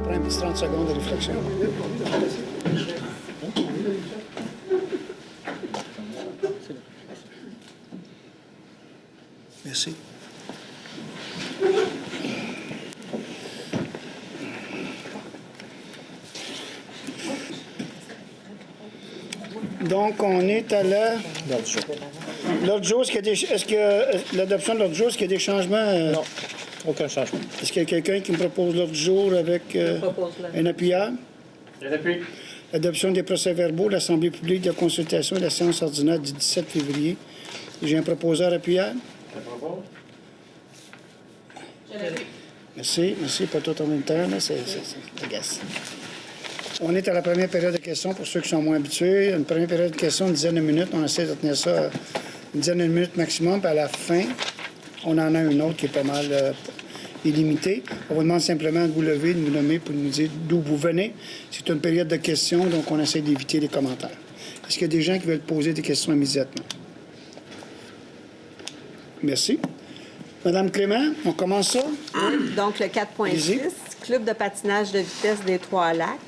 prend un petit 30 secondes de réflexion. Merci. Donc, on est à l'ordre du jour. Est-ce que l'adoption de l'ordre du jour, est-ce qu'il y a des changements? Non, aucun changement. Est-ce qu'il y a quelqu'un qui me propose l'ordre du jour avec un appuyeur? Je l'appuie. Adoption des procès-verbaux de l'Assemblée publique de consultation et de la séance ordinaire du 17 février. J'ai un proposeur appuyeur. Je propose. Je l'appuie. Merci. Pas tout en même temps, là, c'est agace. On est à la première période de questions pour ceux qui sont moins habitués. Une première période de questions, une dizaine de minutes. On essaie de tenir ça à une dizaine de minutes maximum. Puis à la fin, on en a une autre qui est pas mal illimitée. On vous demande simplement de vous lever, de nous nommer pour nous dire d'où vous venez. C'est une période de questions, donc on essaie d'éviter les commentaires. Est-ce qu'il y a des gens qui veulent poser des questions immédiatement? Merci. Madame Clément, on commence ça? Donc, le 4.6, Club de patinage de vitesse des Trois-Lacs.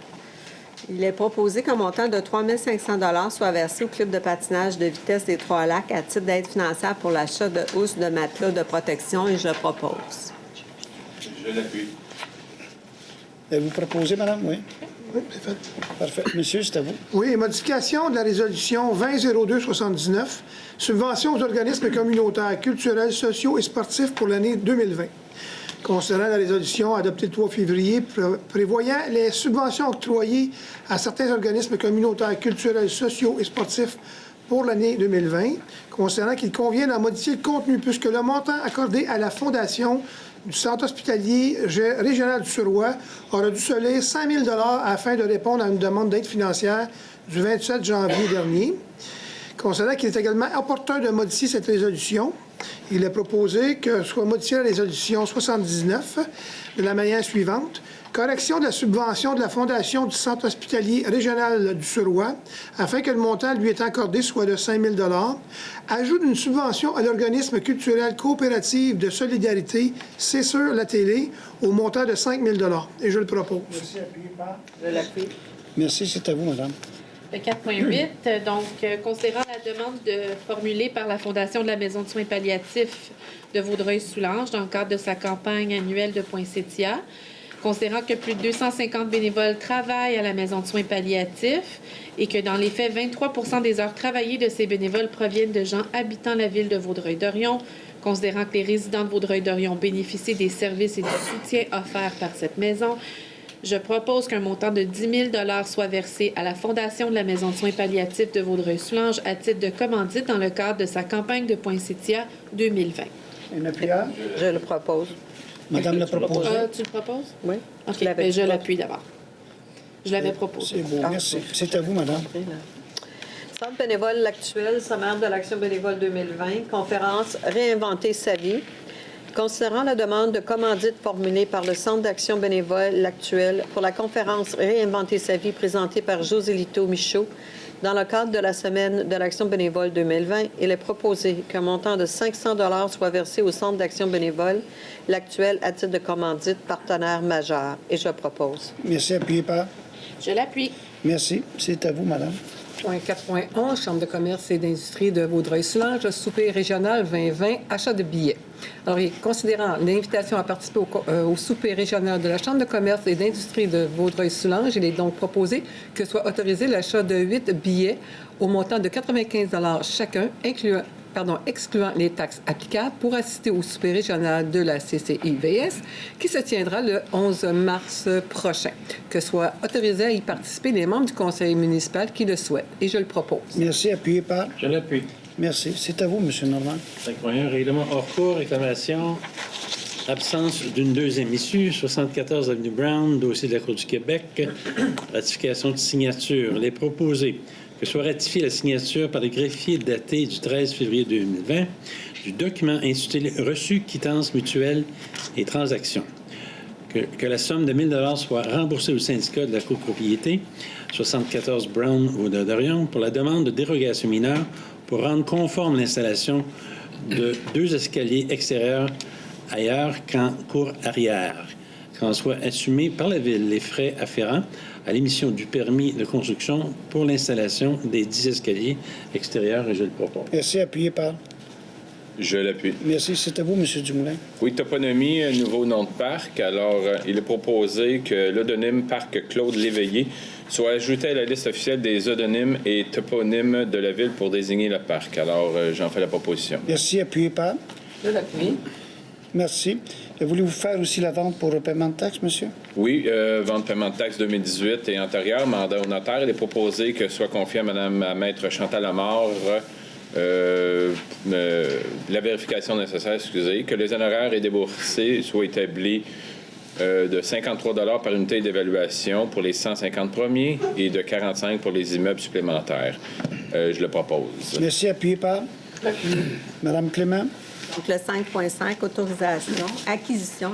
Il est proposé qu'un montant de 3 500 $ soit versé au Club de patinage de vitesse des Trois-Lacs à titre d'aide financière pour l'achat de housses de matelas de protection et je propose. Je l'appuie. Vous proposez, madame? Oui. Oui, c'est fait. Parfait. Monsieur, c'est à vous. Oui, modification de la résolution 20-02-79, subvention aux organismes communautaires, culturels, sociaux et sportifs pour l'année 2020. Concernant la résolution adoptée le 3 février prévoyant les subventions octroyées à certains organismes communautaires, culturels, sociaux et sportifs pour l'année 2020, concernant qu'il convient d'en modifier le contenu puisque le montant accordé à la Fondation du Centre hospitalier régional du Suroît aurait dû se lire 5 000 $ afin de répondre à une demande d'aide financière du 27 janvier dernier. Concernant qu'il est également opportun de modifier cette résolution, il est proposé que soit modifiée la résolution 79 de la manière suivante. Correction de la subvention de la Fondation du Centre hospitalier régional du Suroît afin que le montant lui est accordé soit de 5 000 $. Ajout d'une subvention à l'organisme culturel coopératif de solidarité, c'est sur la télé, au montant de 5 000 $. Et je le propose. Merci, appuyé par. Je l'appuie. Merci, c'est à vous, madame. Le 4.8, donc, considérant la demande formulée par la Fondation de la Maison de soins palliatifs de Vaudreuil-Soulanges dans le cadre de sa campagne annuelle de Poinsettia, considérant que plus de 250 bénévoles travaillent à la Maison de soins palliatifs et que, dans les faits, 23 % des heures travaillées de ces bénévoles proviennent de gens habitant la ville de Vaudreuil-Dorion, considérant que les résidents de Vaudreuil-Dorion bénéficient des services et du soutien offerts par cette maison, je propose qu'un montant de 10 000 $ soit versé à la Fondation de la Maison de soins palliatifs de Vaudreuil-Soulanges à titre de commandite dans le cadre de sa campagne de Poinsettia 2020. Un appuyeur? Je le propose. Madame le propose. Tu le proposes? Oui. OK, ben, je l'appuie d'abord. Je l'avais proposé. C'est beau, merci. C'est à vous, madame. Centre bénévole actuel, sommaire de l'Action bénévole 2020, conférence Réinventer sa vie. Considérant la demande de commandite formulée par le Centre d'action bénévole l'actuel pour la conférence Réinventer sa vie présentée par Josélito Michaud dans le cadre de la semaine de l'Action bénévole 2020, il est proposé qu'un montant de 500 $ soit versé au Centre d'action bénévole l'actuel à titre de commandite partenaire majeur. Et je propose. Merci, appuyé par. Je l'appuie. Merci. C'est à vous, madame. Point 4.11, Chambre de commerce et d'industrie de Vaudreuil-Soulanges, souper régional 2020, achat de billets. Alors, considérant l'invitation à participer au souper régional de la Chambre de commerce et d'industrie de Vaudreuil-Soulanges, il est donc proposé que soit autorisé l'achat de 8 billets au montant de 95 $ chacun, excluant les taxes applicables pour assister au souper régional de la CCIVS qui se tiendra le 11 mars prochain. Que soient autorisés à y participer les membres du conseil municipal qui le souhaitent. Et je le propose. Merci, appuyé par. Je l'appuie. Merci. C'est à vous, monsieur Normand. 5.1, règlement hors cours, réclamation, absence d'une deuxième issue, 74 avenue Brown, dossier de la Cour du Québec, ratification de signature. Il est proposé que soit ratifiée la signature par le greffier daté du 13 février 2020 du document intitulé « Reçu, quittance mutuelle et transactions ». Que la somme de 1 000 $ soit remboursée au syndicat de la copropriété 74 Brown Vaudreuil-Dorion pour la demande de dérogation mineure pour rendre conforme l'installation de 2 escaliers extérieurs ailleurs qu'en cour arrière. qu'en soient assumés par la Ville les frais afférents à l'émission du permis de construction pour l'installation des 10 escaliers extérieurs, et je le propose. Merci. Appuyé par. Je l'appuie. Merci. C'est à vous, M. Dumoulin. Oui, toponymie, nouveau nom de parc. Alors, il est proposé que l'odonyme Parc Claude Léveillé soit ajouté à la liste officielle des odonymes et toponymes de la Ville pour désigner le parc. Alors, j'en fais la proposition. Merci. Appuyé par. Je l'appuie. Merci. Voulez-vous faire aussi la vente pour paiement de taxes, monsieur? Oui, vente paiement de taxes 2018 et antérieur, mandat au notaire. Il est proposé que soit confié à Mme Maître Chantal Amard la vérification nécessaire, que les honoraires et déboursés soient établis de 53 $ par unité d'évaluation pour les 150 premiers et de 45 pour les immeubles supplémentaires. Je le propose. Merci. Appuyé par. Madame Clément. Donc, le 5.5, acquisition,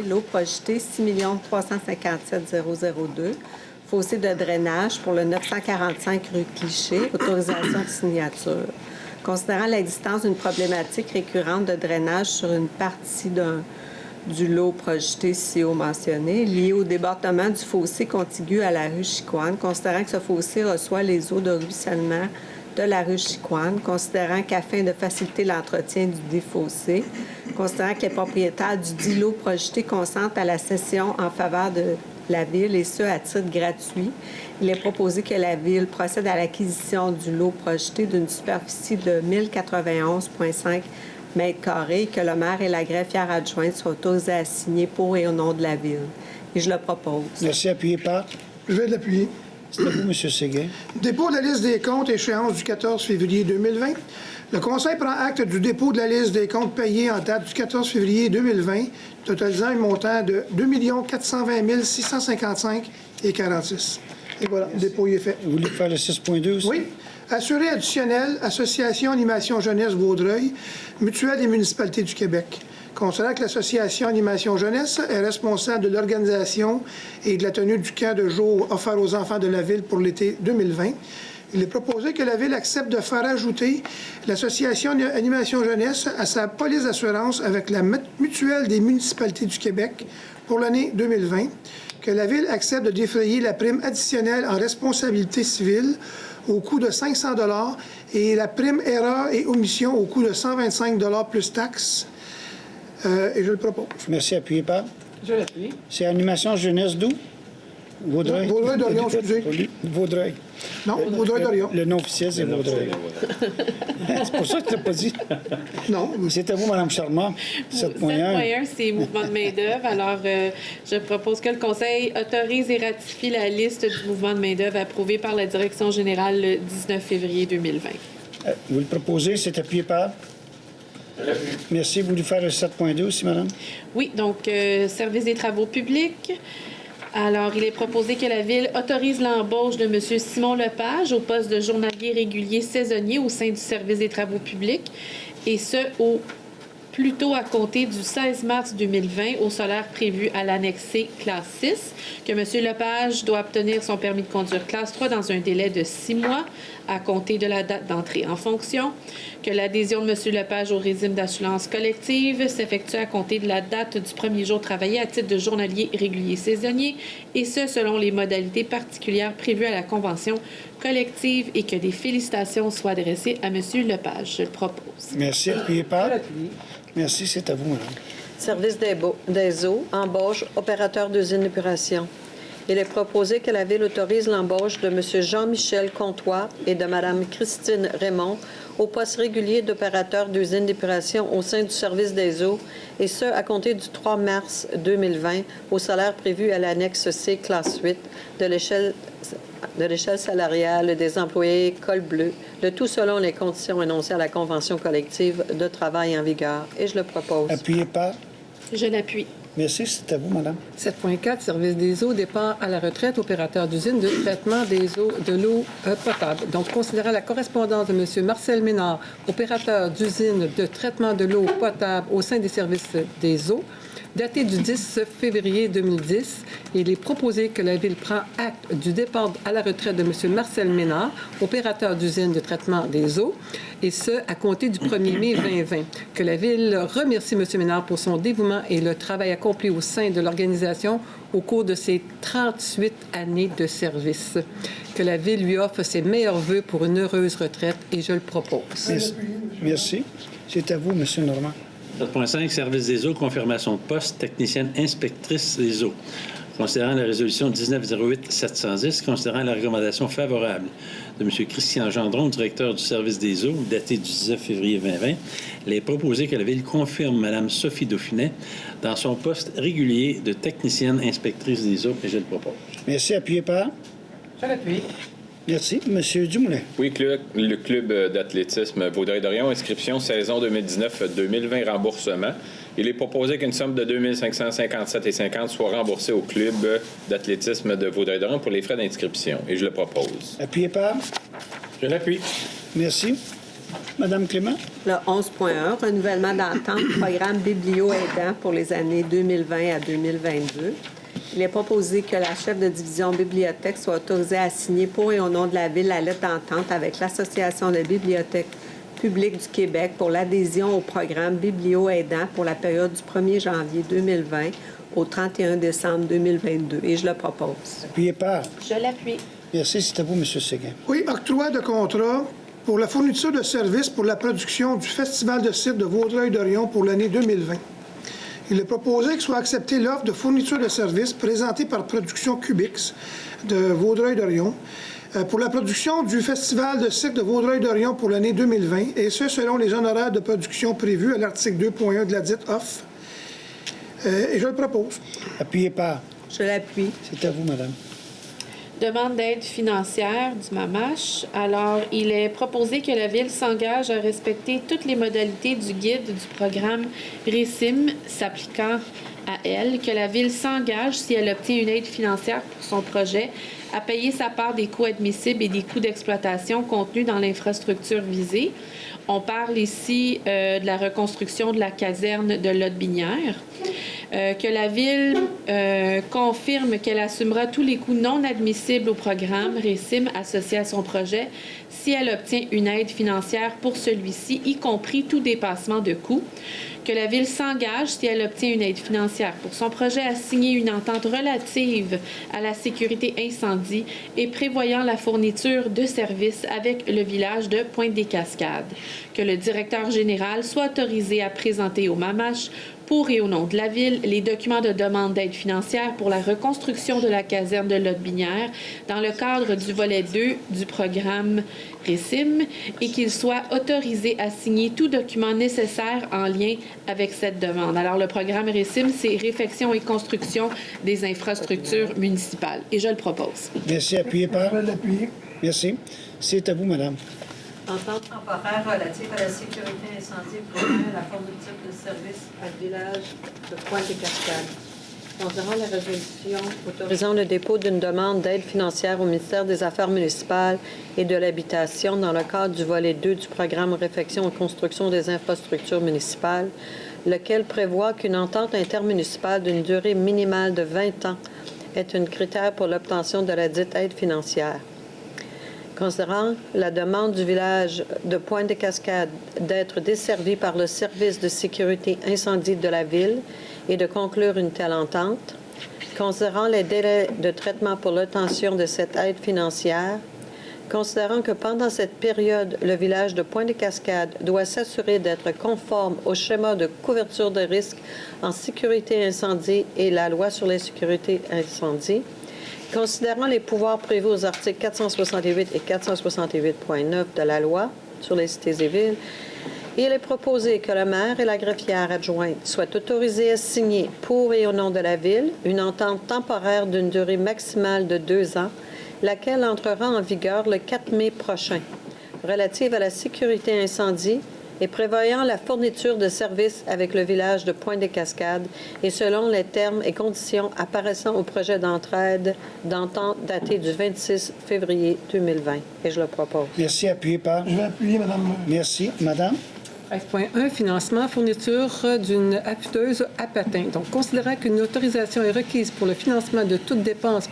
l'eau projetée, 6 357 002. Fossé de drainage pour le 945 rue Cliché, autorisation de signature. Considérant l'existence d'une problématique récurrente de drainage sur une partie du lot projeté ci haut mentionné, lié au débordement du fossé contigu à la rue Chicoine, considérant que ce fossé reçoit les eaux de ruissellement de la rue Chicoine, considérant qu'afin de faciliter l'entretien du dit fossé, considérant que les propriétaires du dit lot projeté consentent à la cession en faveur de la Ville, et ce, à titre gratuit, il est proposé que la Ville procède à l'acquisition du lot projeté d'une superficie de 1091,5 mètres carrés et que le maire et la greffière adjointe soient autorisés à signer pour et au nom de la Ville. Et je le propose. Merci. Appuyé par. Je vais l'appuyer. C'est à vous, M. Séguin. Dépôt de la liste des comptes, échéance du 14 février 2020. Le Conseil prend acte du dépôt de la liste des comptes payés en date du 14 février 2020, totalisant un montant de 2 420 655,46 $. Et voilà, le dépôt est fait. Vous voulez faire le 6.2 aussi? Oui. Assuré additionnel, Association Animation Jeunesse Vaudreuil, Mutuelle des municipalités du Québec. Considérant que l'Association Animation Jeunesse est responsable de l'organisation et de la tenue du camp de jour offert aux enfants de la Ville pour l'été 2020, il est proposé que la Ville accepte de faire ajouter l'Association Animation Jeunesse à sa police d'assurance avec la Mutuelle des municipalités du Québec pour l'année 2020, que la Ville accepte de défrayer la prime additionnelle en responsabilité civile au coût de 500 $ et la prime erreur et omission au coût de 125 $ plus taxes. Et je le propose. Merci. Appuyé par. Je l'appuie. C'est Animation Jeunesse d'où? Vaudreuil. Vaudreuil-Dorion, excusez. Vaudreuil. Non, Vaudreuil-Dorion. Le nom officiel, c'est Vaudreuil. C'est pour ça que tu ne l'as pas dit. Non. C'est à vous, Mme Charmant. 7.1. 7.1, c'est mouvement de main-d'œuvre. Alors, je propose que le Conseil autorise et ratifie la liste du mouvement de main-d'œuvre approuvé par la Direction générale le 19 février 2020. Vous le proposez, c'est appuyé par. Merci. Vous voulez faire le 7.2 aussi, madame? Oui, donc, service des travaux publics. Alors, il est proposé que la Ville autorise l'embauche de M. Simon Lepage au poste de journalier régulier saisonnier au sein du service des travaux publics, et ce, au plus tôt à compter du 16 mars 2020 au salaire prévu à l'annexe C, classe 6, que M. Lepage doit obtenir son permis de conduire classe 3 dans un délai de 6 mois à compter de la date d'entrée en fonction, que l'adhésion de M. Lepage au régime d'assurance collective s'effectue à compter de la date du premier jour travaillé à titre de journalier régulier saisonnier, et ce, selon les modalités particulières prévues à la convention collective, et que des félicitations soient adressées à M. Lepage. Je le propose. Merci. Appuyé par. Je l'appuie. Merci. C'est à vous, madame. Service des eaux, embauche, opérateur d'usine d'épuration. Il est proposé que la Ville autorise l'embauche de M. Jean-Michel Comtois et de Mme Christine Raymond au poste régulier d'opérateur d'usine d'épuration au sein du service des eaux, et ce, à compter du 3 mars 2020, au salaire prévu à l'annexe C, classe 8, de l'échelle salariale des employés col bleu, le tout selon les conditions énoncées à la Convention collective de travail en vigueur. Et je le propose. Appuyé par. Je l'appuie. Merci. C'est à vous, madame. 7.4, service des eaux, départ à la retraite, opérateur d'usine de traitement des eaux de l'eau potable. Donc, considérant la correspondance de M. Marcel Ménard, opérateur d'usine de traitement de l'eau potable au sein des services des eaux, daté du 10 février 2010. Il est proposé que la Ville prenne acte du départ à la retraite de M. Marcel Ménard, opérateur d'usine de traitement des eaux, et ce, à compter du 1er mai 2020. Que la Ville remercie M. Ménard pour son dévouement et le travail accompli au sein de l'organisation au cours de ses 38 années de service. Que la Ville lui offre ses meilleurs vœux pour une heureuse retraite et je le propose. Merci. C'est à vous, M. Normand. 7.5, Service des eaux, confirmation de poste, technicienne inspectrice des eaux. Considérant la résolution 1908-710, considérant la recommandation favorable de M. Christian Gendron, directeur du service des eaux, daté du 19 février 2020, il est proposé que la Ville confirme Mme Sophie Dauphinet dans son poste régulier de technicienne inspectrice des eaux, et je le propose. Merci. Appuyé par? Je l'appuie. Merci. M. Dumoulin. Oui, le club d'athlétisme Vaudreuil-Dorion, inscription saison 2019-2020, remboursement. Il est proposé qu'une somme de 2 557,50 soit remboursée au club d'athlétisme de Vaudreuil-Dorion pour les frais d'inscription. Et je le propose. Appuyé par? Je l'appuie. Merci. Madame Clément. Le 11.1, renouvellement d'entente, programme biblio-aidant pour les années 2020 à 2022. Il est proposé que la chef de division bibliothèque soit autorisée à signer pour et au nom de la Ville la lettre d'entente avec l'Association des bibliothèques publiques du Québec pour l'adhésion au programme biblio-aidant pour la période du 1er janvier 2020 au 31 décembre 2022. Et je le propose. Appuyé par? Je l'appuie. Merci. C'est à vous, M. Séguin. Oui, octroi de contrat pour la fourniture de services pour la production du Festival de cirque de Vaudreuil-Dorion pour l'année 2020. Il est proposé que soit acceptée l'offre de fourniture de services présentée par Production Cubix de Vaudreuil-Dorion pour la production du Festival de cirque de Vaudreuil-Dorion pour l'année 2020, et ce, selon les honoraires de production prévus à l'article 2.1 de la dite offre. Et je le propose. Appuyé par? Je l'appuie. C'est à vous, madame. Demande d'aide financière du MAMACH. Alors, il est proposé que la Ville s'engage à respecter toutes les modalités du guide du programme RECIM s'appliquant à elle, que la Ville s'engage, si elle obtient une aide financière pour son projet, à payer sa part des coûts admissibles et des coûts d'exploitation contenus dans l'infrastructure visée. On parle ici de la reconstruction de la caserne de Lotbinière. Que la Ville confirme qu'elle assumera tous les coûts non admissibles au programme RECIM associé à son projet si elle obtient une aide financière pour celui-ci, y compris tout dépassement de coûts. Que la Ville s'engage, si elle obtient une aide financière pour son projet, à signer une entente relative à la sécurité incendie et prévoyant la fourniture de services avec le village de Pointe-des-Cascades. Que le directeur général soit autorisé à présenter au MAMACH pour et au nom de la Ville les documents de demande d'aide financière pour la reconstruction de la caserne de Lotbinière dans le cadre du volet 2 du programme RECIM et qu'il soit autorisé à signer tout document nécessaire en lien avec cette demande. Alors, le programme RECIM, c'est Réfection et construction des infrastructures municipales. Et je le propose. Merci. Appuyé par? Merci. C'est à vous, madame. Entente temporaire relative à la sécurité incendie pour la fourniture de services au village de Pointe-des-Cascades. Concernant la résolution autorisant le dépôt d'une demande d'aide financière au ministère des Affaires municipales et de l'Habitation dans le cadre du volet 2 du programme Réfection et construction des infrastructures municipales, lequel prévoit qu'une entente intermunicipale d'une durée minimale de 20 ans est un critère pour l'obtention de la dite aide financière. Considérant la demande du village de Pointe-des-Cascades d'être desservi par le service de sécurité incendie de la Ville et de conclure une telle entente, considérant les délais de traitement pour l'obtention de cette aide financière, considérant que pendant cette période, le village de Pointe-des-Cascades doit s'assurer d'être conforme au schéma de couverture de risque en sécurité incendie et la loi sur la sécurité incendie, considérant les pouvoirs prévus aux articles 468 et 468.9 de la loi sur les cités et villes, il est proposé que le maire et la greffière adjointe soient autorisés à signer pour et au nom de la Ville une entente temporaire d'une durée maximale de 2 ans, laquelle entrera en vigueur le 4 mai prochain, relative à la sécurité incendie et prévoyant la fourniture de services avec le village de Pointe-des-Cascades et selon les termes et conditions apparaissant au projet d'entraide d'entente daté du 26 février 2020. Et je le propose. Merci. Appuyé par? Je vais appuyer, madame. Merci. Madame? 13.1, financement, fourniture d'une affûteuse à patins. Donc, considérant qu'une autorisation est requise pour le financement de toute dépense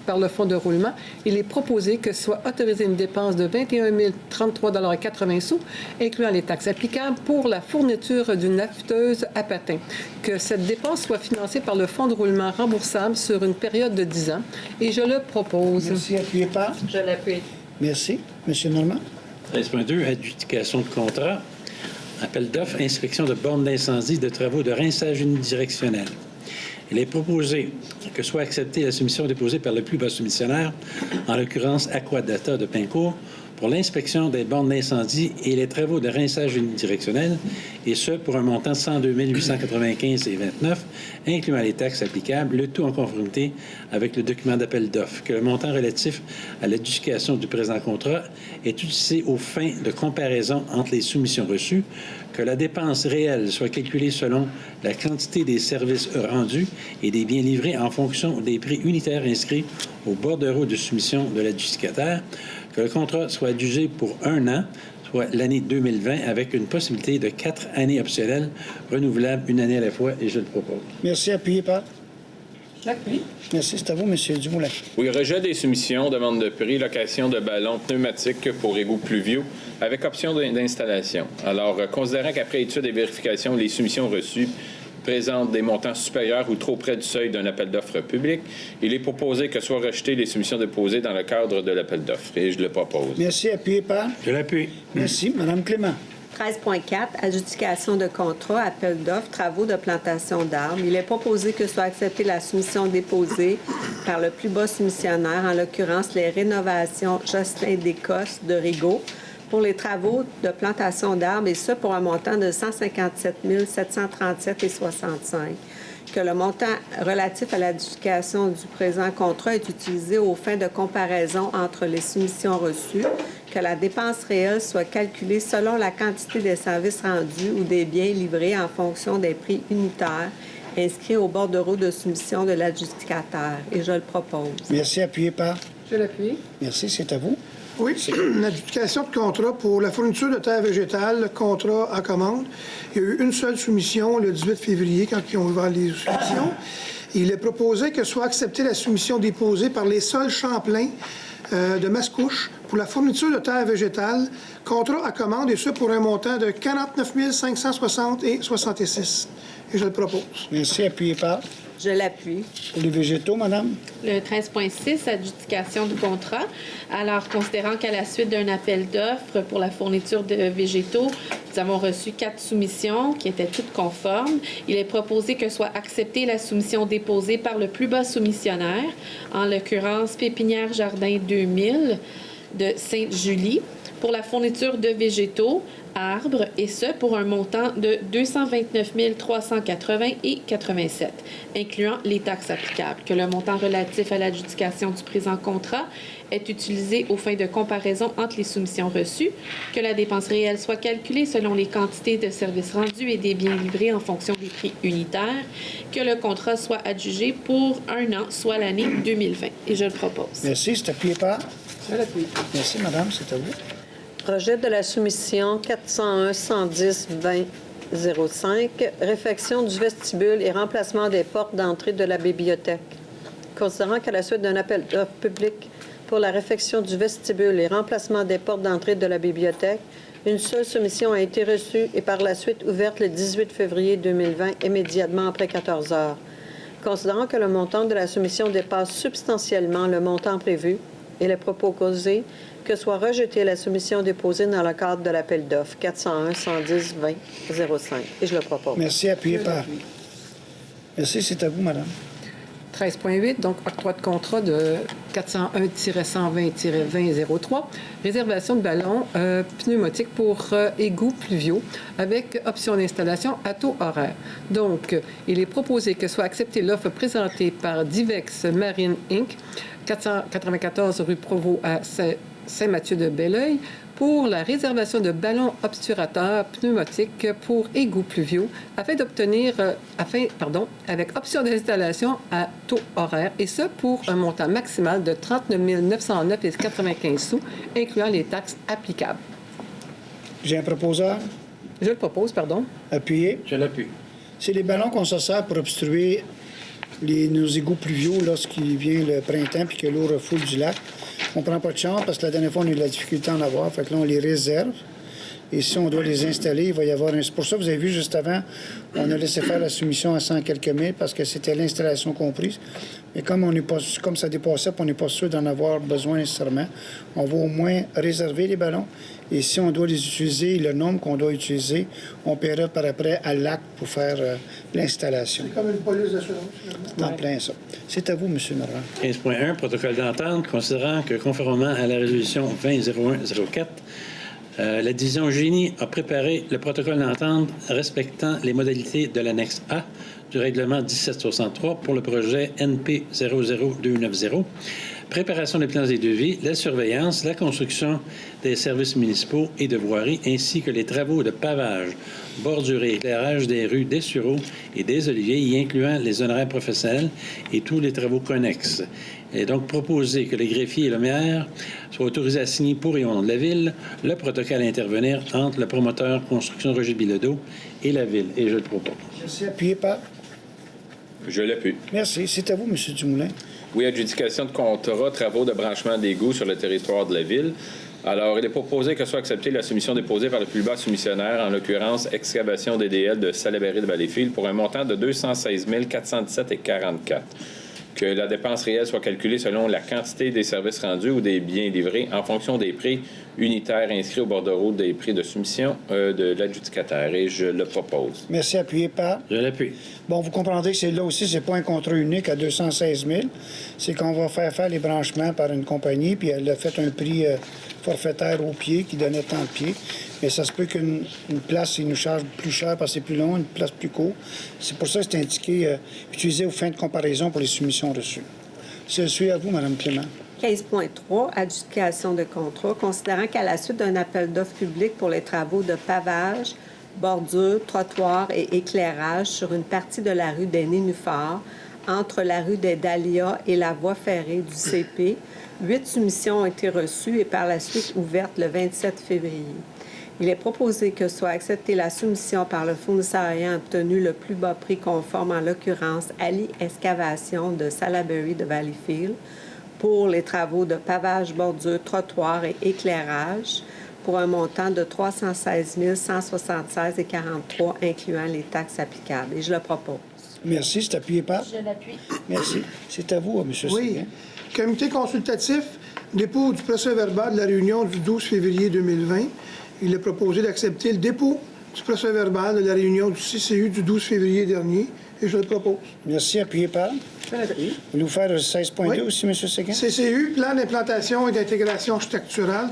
par le fonds de roulement, il est proposé que soit autorisée une dépense de 21 033,80 $, incluant les taxes applicables, pour la fourniture d'une affûteuse à patins. Que cette dépense soit financée par le fonds de roulement remboursable sur une période de 10 ans. Et je le propose. Merci. Appuyé par? Je l'appuie. Merci. Monsieur Normand? 13.2, adjudication de contrat. Appel d'offres, inspection de bornes d'incendie, de travaux de rinçage unidirectionnel. Il est proposé que soit acceptée la soumission déposée par le plus bas soumissionnaire, en l'occurrence Aquadata de Pincourt, pour l'inspection des bornes d'incendie et les travaux de rinçage unidirectionnel, et ce, pour un montant de 102 895,29 $, incluant les taxes applicables, le tout en conformité avec le document d'appel d'offres, que le montant relatif à l'adjudication du présent contrat est utilisé aux fins de comparaison entre les soumissions reçues, que la dépense réelle soit calculée selon la quantité des services rendus et des biens livrés en fonction des prix unitaires inscrits au bordereau de soumission de l'adjudicataire, que le contrat soit adjugé pour 1 an, soit l'année 2020, avec une possibilité de 4 années optionnelles, renouvelables une année à la fois, et je le propose. Merci. Appuyé par? J'appuie. Merci. C'est à vous, Monsieur Dumoulin. Oui, rejet des soumissions, demande de prix, location de ballons pneumatiques pour égouts pluviaux, avec option d'installation. Alors, considérant qu'après étude et vérification, les soumissions reçues présentent des montants supérieurs ou trop près du seuil d'un appel d'offres public, il est proposé que soient rejetées les soumissions déposées dans le cadre de l'appel d'offres. Et je le propose. Merci. Appuyé par? Je l'appuie. Merci. Madame Clément? 13.4, adjudication de contrat, appel d'offres, travaux de plantation d'arbres. Il est proposé que soit acceptée la soumission déposée par le plus bas soumissionnaire, en l'occurrence les rénovations Jocelyn Descostes de Rigaud, pour les travaux de plantation d'arbres, et ce pour un montant de 157 737,65 $. Que le montant relatif à l'adjudication du présent contrat est utilisé aux fins de comparaison entre les soumissions reçues, que la dépense réelle soit calculée selon la quantité des services rendus ou des biens livrés en fonction des prix unitaires inscrits au bordereau de soumission de l'adjudicateur. Et je le propose. Merci. Appuyé par? Je l'appuie. Merci. C'est à vous. Oui, une adjudication de contrat pour la fourniture de terre végétale, contrat à commande. Il y a eu une seule soumission le 18 février, quand ils ont ouvert les soumissions. Il est proposé que soit acceptée la soumission déposée par les sols Champlain de Mascouche pour la fourniture de terre végétale, contrat à commande, et ce pour un montant de 49 560,66 $. Et je le propose. Merci. Appuyé par? Je l'appuie. Pour les végétaux, madame? Le 13.6, adjudication du contrat. Alors, considérant qu'à la suite d'un appel d'offres pour la fourniture de végétaux, nous avons reçu 4 soumissions qui étaient toutes conformes. Il est proposé que soit acceptée la soumission déposée par le plus bas soumissionnaire, en l'occurrence Pépinière Jardin 2000 de Sainte-Julie, pour la fourniture de végétaux, arbres, et ce pour un montant de 229 380,87 $, incluant les taxes applicables. Que le montant relatif à l'adjudication du présent contrat est utilisé aux fins de comparaison entre les soumissions reçues, que la dépense réelle soit calculée selon les quantités de services rendus et des biens livrés en fonction des prix unitaires, que le contrat soit adjugé pour 1 an, soit l'année 2020. Et je le propose. Merci. C'est appuyé par? Je l'appuie. Merci, madame. C'est à vous. Rejet de la soumission 401-110-20-05, réfection du vestibule et remplacement des portes d'entrée de la bibliothèque. Considérant qu'à la suite d'un appel d'offres public pour la réfection du vestibule et remplacement des portes d'entrée de la bibliothèque, une seule soumission a été reçue et par la suite ouverte le 18 février 2020, immédiatement après 14 heures. Considérant que le montant de la soumission dépasse substantiellement le montant prévu, il est proposé que soit rejetée la soumission déposée dans le cadre de l'appel d'offres 401-110-20-05. Et je le propose. Merci. Appuyé par? Merci. C'est à vous, madame. 13.8, donc octroi de contrat de 401-120-20-03, réservation de ballons pneumatiques pour égouts pluviaux avec option d'installation à taux horaire. Donc, il est proposé que soit acceptée l'offre présentée par Divex Marine Inc., 494 rue Provost à Saint-Mathieu-de-Belleuil, pour la réservation de ballons obturateurs pneumatiques pour égouts pluviaux avec option d'installation à taux horaire, et ce pour un montant maximal de 39 909,95 $, incluant les taxes applicables. J'ai un proposeur. Je le propose, pardon. Appuyez. Je l'appuie. C'est les ballons qu'on se sert pour obstruer nos égouts pluviaux lorsqu'il vient le printemps puis que l'eau refoule du lac. On ne prend pas de chance parce que la dernière fois, on a eu de la difficulté à en avoir. Fait que là, on les réserve. Et si on doit les installer, il va y avoir un... C'est pour ça que vous avez vu juste avant, on a laissé faire la soumission à 100 quelques mille parce que c'était l'installation comprise. Mais comme comme ça dépassait, puis on n'est pas sûr d'en avoir besoin nécessairement, on va au moins réserver les ballons. Et si on doit les utiliser, le nombre qu'on doit utiliser, on paiera par après à l'acte pour faire l'installation. C'est comme une police d'assurance. C'est en plein ça. C'est à vous, M. Normand. 15.1, protocole d'entente, considérant que conformément à la résolution 20-01-04, la division génie a préparé le protocole d'entente respectant les modalités de l'annexe A du règlement 1763 pour le projet NP 00290. Préparation des plans et devis, la surveillance, la construction des services municipaux et de voirie, ainsi que les travaux de pavage, bordure et éclairage des rues des Sureaux et des Oliviers, y incluant les honoraires professionnels et tous les travaux connexes. Il est donc proposé que les greffiers et le maire soient autorisés à signer pour et au nom de la Ville le protocole à intervenir entre le promoteur Construction Roger Bilodeau et la Ville. Et je le propose. Merci. Appuyez par. Je l'appuie. Merci. C'est à vous, M. Dumoulin. Oui, adjudication de contrat, travaux de branchement d'égouts sur le territoire de la Ville. Alors, il est proposé que soit acceptée la soumission déposée par le plus bas soumissionnaire, en l'occurrence excavation DDL de Salaberry de Valleyfield, pour un montant de 216 417,44. Que la dépense réelle soit calculée selon la quantité des services rendus ou des biens livrés en fonction des prix unitaires inscrits au bordereau des prix de soumission de l'adjudicataire. Et je le propose. Merci. Appuyez par. Je l'appuie. Bon, vous comprendrez que c'est là aussi, c'est pas un contrat unique à 216 000. C'est qu'on va faire les branchements par une compagnie, puis elle a fait un prix forfaitaire au pied qui donnait tant de pieds. Mais ça se peut qu'une place, il nous charge plus cher parce que c'est plus long, une place plus court. C'est pour ça que c'est indiqué utilisé aux fins de comparaison pour les soumissions reçues. Je suis à vous, Mme Clément. 15.3, adjudication de contrat, considérant qu'à la suite d'un appel d'offres public pour les travaux de pavage, bordure, trottoir et éclairage sur une partie de la rue des Nénuphars, entre la rue des Dahlias et la voie ferrée du CP, 8 soumissions ont été reçues et par la suite ouvertes le 27 février. Il est proposé que soit acceptée la soumission par le fournisseur ayant obtenu le plus bas prix conforme, en l'occurrence Ali Excavation de Salaberry de Valleyfield, pour les travaux de pavage, bordure, trottoir et éclairage, pour un montant de 316 176,43, incluant les taxes applicables. Et je le propose. Merci. C'est appuyé par. Je l'appuie. Merci. C'est à vous, M. Oui. Séguin. Comité consultatif, dépôt du procès-verbal de la réunion du 12 février 2020. Il est proposé d'accepter le dépôt du procès-verbal de la réunion du CCU du 12 février dernier, et je le propose. Merci. Appuyé par. Je l'appuie. Vous voulez vous faire 16.2 Oui. aussi, M. Séguin? CCU, plan d'implantation et d'intégration architecturale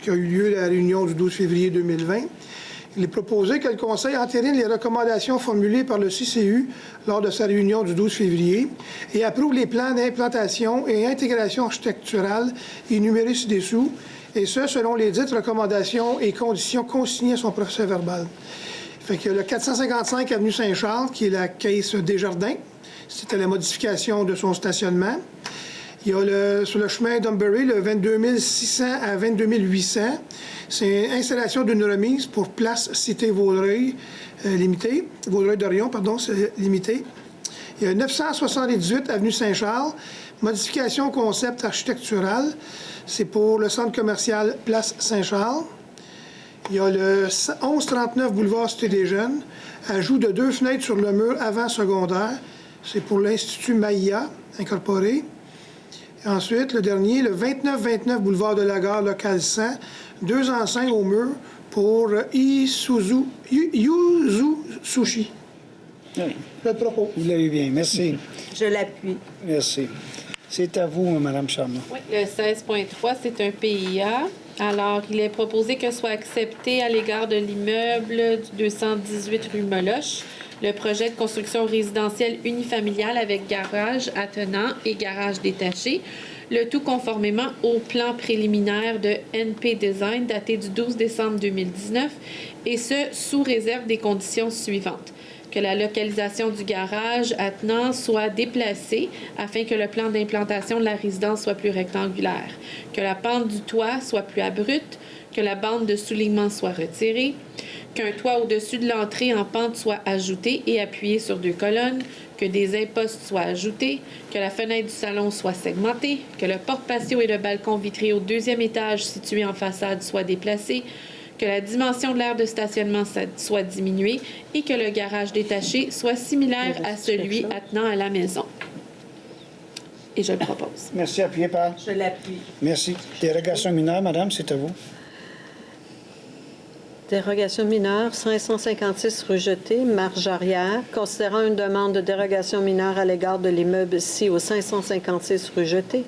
qui a eu lieu à la réunion du 12 février 2020. Il est proposé que le Conseil entérine les recommandations formulées par le CCU lors de sa réunion du 12 février et approuve les plans d'implantation et intégration architecturale énumérés ci-dessous, et ce, selon les dites recommandations et conditions consignées à son procès-verbal. Fait que le 455 avenue Saint-Charles, qui est la caisse Desjardins, c'était la modification de son stationnement. Il y a sur le chemin d'Umberry, le 22 600 à 22 800. C'est installation d'une remise pour place Cité Vaudreuil limitée. Vaudreuil-Dorion, pardon, c'est limité. Il y a 978 avenue Saint-Charles, modification concept architectural. C'est pour le centre commercial Place Saint-Charles. Il y a le 1139 boulevard Cité des Jeunes, ajout de 2 fenêtres sur le mur avant secondaire. C'est pour l'Institut Maïa, incorporé. Et ensuite, le dernier, le 2929 boulevard de la Gare, local 100, 2 enseignes au mur pour Yuzu Sushi. Oui. Je le propose. Vous l'avez bien. Merci. Je l'appuie. Merci. C'est à vous, Mme Charmant. Oui, le 16.3, c'est un PIA. Alors, il est proposé que soit accepté à l'égard de l'immeuble du 218 rue Meloche le projet de construction résidentielle unifamiliale avec garage attenant et garage détaché, le tout conformément au plan préliminaire de NP Design daté du 12 décembre 2019, et ce, sous réserve des conditions suivantes. Que la localisation du garage attenant soit déplacée afin que le plan d'implantation de la résidence soit plus rectangulaire, que la pente du toit soit plus abrupte, que la bande de soulignement soit retirée, qu'un toit au-dessus de l'entrée en pente soit ajouté et appuyé sur 2 colonnes, que des impostes soient ajoutés, que la fenêtre du salon soit segmentée, que le porte-patio et le balcon vitré au 2e étage situé en façade soient déplacés, que la dimension de l'aire de stationnement soit diminuée et que le garage détaché soit similaire à celui attenant à la maison. Et je le propose. Merci. Appuyé par? Je l'appuie. Merci. Dérogation mineure, madame, c'est à vous. Dérogation mineure, 556 rejeté, marge arrière. Considérant une demande de dérogation mineure à l'égard de l'immeuble ci au 556 rejeté.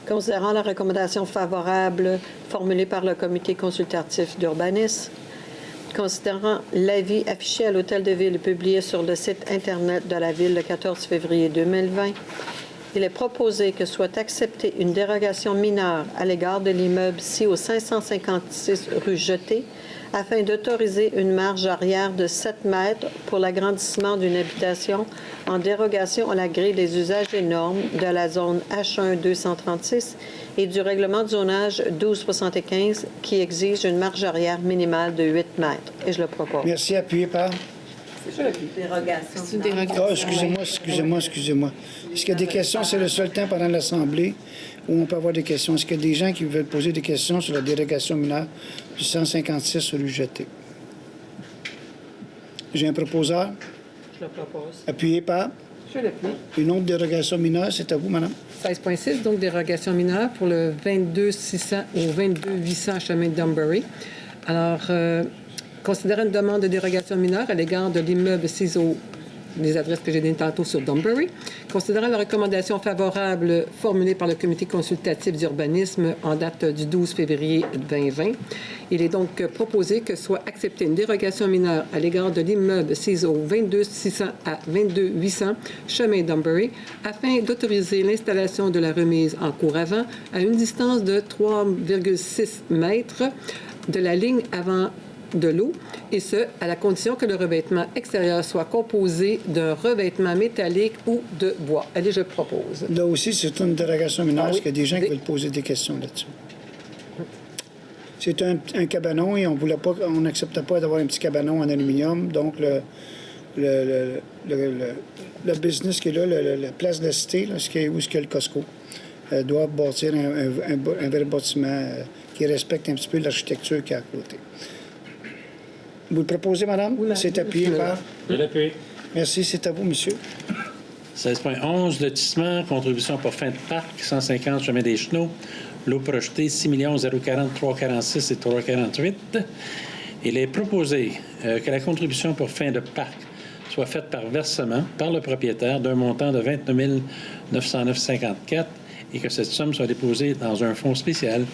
Considérant la recommandation favorable formulée par le comité consultatif d'urbanisme. Considérant l'avis affiché à l'Hôtel de Ville publié sur le site Internet de la Ville le 14 février 2020. Il est proposé que soit acceptée une dérogation mineure à l'égard de l'immeuble ci au 556 rue Jetée afin d'autoriser une marge arrière de 7 mètres pour l'agrandissement d'une habitation en dérogation à la grille des usages et normes de la zone H1 236 et du règlement de zonage 1275 qui exige une marge arrière minimale de 8 mètres. Et je le propose. Merci. Appuyé par? Dérogation. C'est une dérogation. Oh, excusez-moi. Est-ce qu'il y a des questions? C'est le seul temps pendant l'Assemblée où on peut avoir des questions. Est-ce qu'il y a des gens qui veulent poser des questions sur la dérogation mineure du 156 rue Jetée? J'ai un proposeur. Je le propose. Appuyé par? Je l'appuie. Une autre dérogation mineure, c'est à vous, madame. 16.6, donc dérogation mineure pour le 22-600 au 22-800 chemin de Dunbury. Alors, considérant une demande de dérogation mineure à l'égard de l'immeuble CISO, les adresses que j'ai données tantôt sur Dunbury, considérant la recommandation favorable formulée par le comité consultatif d'urbanisme en date du 12 février 2020, il est donc proposé que soit acceptée une dérogation mineure à l'égard de l'immeuble CISO 22-600 à 22-800 chemin Dunbury afin d'autoriser l'installation de la remise en cour avant à une distance de 3,6 mètres de la ligne avant de l'eau, et ce, à la condition que le revêtement extérieur soit composé d'un revêtement métallique ou de bois. Allez, je propose. Là aussi, c'est une dérogation mineure. Ah oui. Est-ce qu'il y a des gens qui veulent poser des questions là-dessus? C'est un cabanon et on n'acceptait pas d'avoir un petit cabanon en aluminium. Donc, le business qui est là, la place de la cité, là, où est-ce qu'il y a le Costco, doit bâtir un vrai bâtiment qui respecte un petit peu l'architecture qui est à côté. Vous le proposez, madame? Oui, madame. C'est appuyé par? Je l'appuie. Merci, c'est à vous, monsieur. 16.11, lotissement, contribution pour fin de parc, 150 chemin des Chenaux, lot projeté 6 040 346 et 348. Il est proposé que la contribution pour fin de parc soit faite par versement par le propriétaire d'un montant de 29 909,54 et que cette somme soit déposée dans un fonds spécial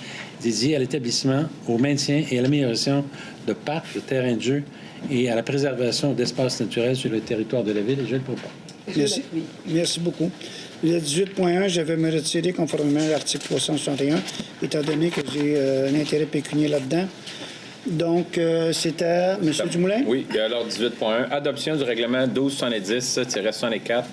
dédié à l'établissement, au maintien et à l'amélioration de parcs, de terrains de jeu et à la préservation d'espaces naturels sur le territoire de la ville. Et je le propose. Merci. Merci beaucoup. Le 18.1, je vais me retirer conformément à l'article 361, étant donné que j'ai un intérêt pécunier là-dedans. Donc, c'est à M. Dumoulin? Oui, et alors 18.1, adoption du règlement 1270-64,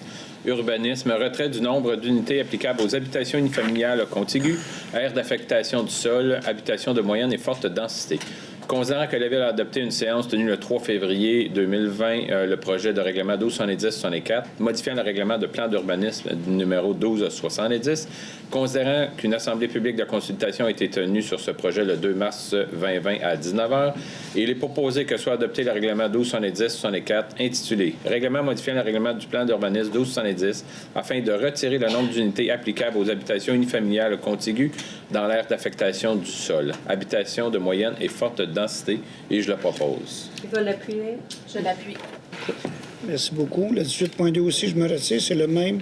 urbanisme, retrait du nombre d'unités applicables aux habitations unifamiliales contiguës, aires d'affectation du sol, habitations de moyenne et forte densité. Considérant que la Ville a adopté une séance tenue le 3 février 2020, le projet de règlement 1270-64, modifiant le règlement de plan d'urbanisme numéro 1270, considérant qu'une assemblée publique de consultation a été tenue sur ce projet le 2 mars 2020 à 19h, et il est proposé que soit adopté le règlement 1270-64 intitulé « Règlement modifiant le règlement du plan d'urbanisme 1270 afin de retirer le nombre d'unités applicables aux habitations unifamiliales contiguës dans l'aire d'affectation du sol, habitations de moyenne et forte densité, et je le propose. Qui va l'appuyer? Je l'appuie. Merci beaucoup. Le 18.2 aussi, je me retire, c'est le même.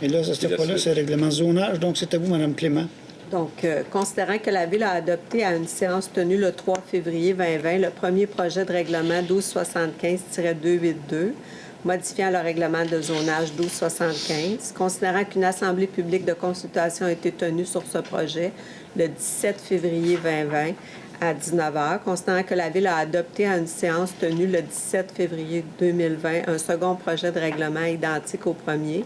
Et là, cette fois-là, c'est le règlement de zonage. Donc, c'est à vous, Mme Clément. Donc, considérant que la Ville a adopté à une séance tenue le 3 février 2020 le premier projet de règlement 1275-282, modifiant le règlement de zonage 1275, considérant qu'une assemblée publique de consultation a été tenue sur ce projet le 17 février 2020 à 19h, considérant que la Ville a adopté à une séance tenue le 17 février 2020 un second projet de règlement identique au premier,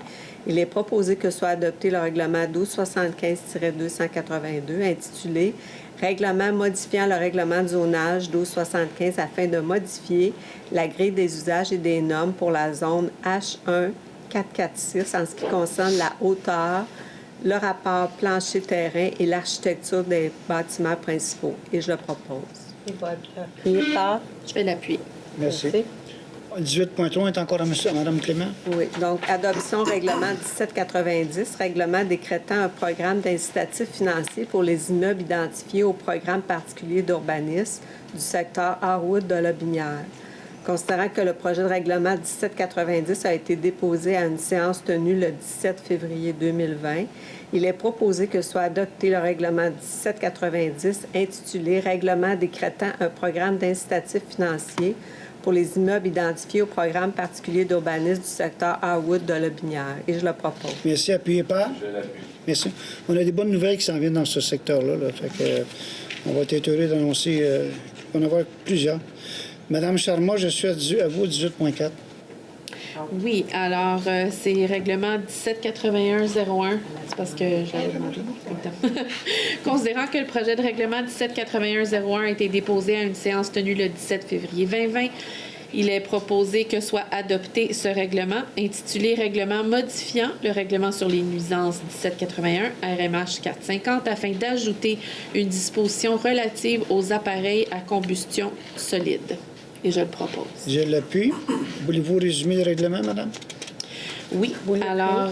Il est proposé que soit adopté le règlement 1275-282 intitulé « Règlement modifiant le règlement de zonage 1275 afin de modifier la grille des usages et des normes pour la zone H1 446 en ce qui concerne la hauteur, le rapport plancher-terrain et l'architecture des bâtiments principaux. » Et je le propose. Il va être appuyé par... Je vais l'appuyer. Merci. 18.3 est encore à Mme Clément. Oui, donc adoption règlement 1790, règlement décrétant un programme d'incitatif financier pour les immeubles identifiés au programme particulier d'urbanisme du secteur Harwood de la Binière. Considérant que le projet de règlement 1790 a été déposé à une séance tenue le 17 février 2020, il est proposé que soit adopté le règlement 1790 intitulé « Règlement décrétant un programme d'incitatif financier pour les immeubles identifiés au programme particulier d'urbanisme du secteur Harwood de la Binière. » Et je le propose. Merci. Appuyé par? Je l'appuie. Merci. On a des bonnes nouvelles qui s'en viennent dans ce secteur-là. Là. Fait que, on va être heureux d'annoncer qu'on va en avoir plusieurs. Madame Charma, je suis à vous, 18.4. Oui, alors, c'est règlement 1781-01. C'est parce que j'avais demandé. Considérant que le projet de règlement 1781-01 a été déposé à une séance tenue le 17 février 2020, il est proposé que soit adopté ce règlement intitulé « Règlement modifiant le règlement sur les nuisances 1781 RMH 450 afin d'ajouter une disposition relative aux appareils à combustion solide. » Et je le propose. Je l'appuie. Voulez-vous résumer le règlement, madame? Oui, alors...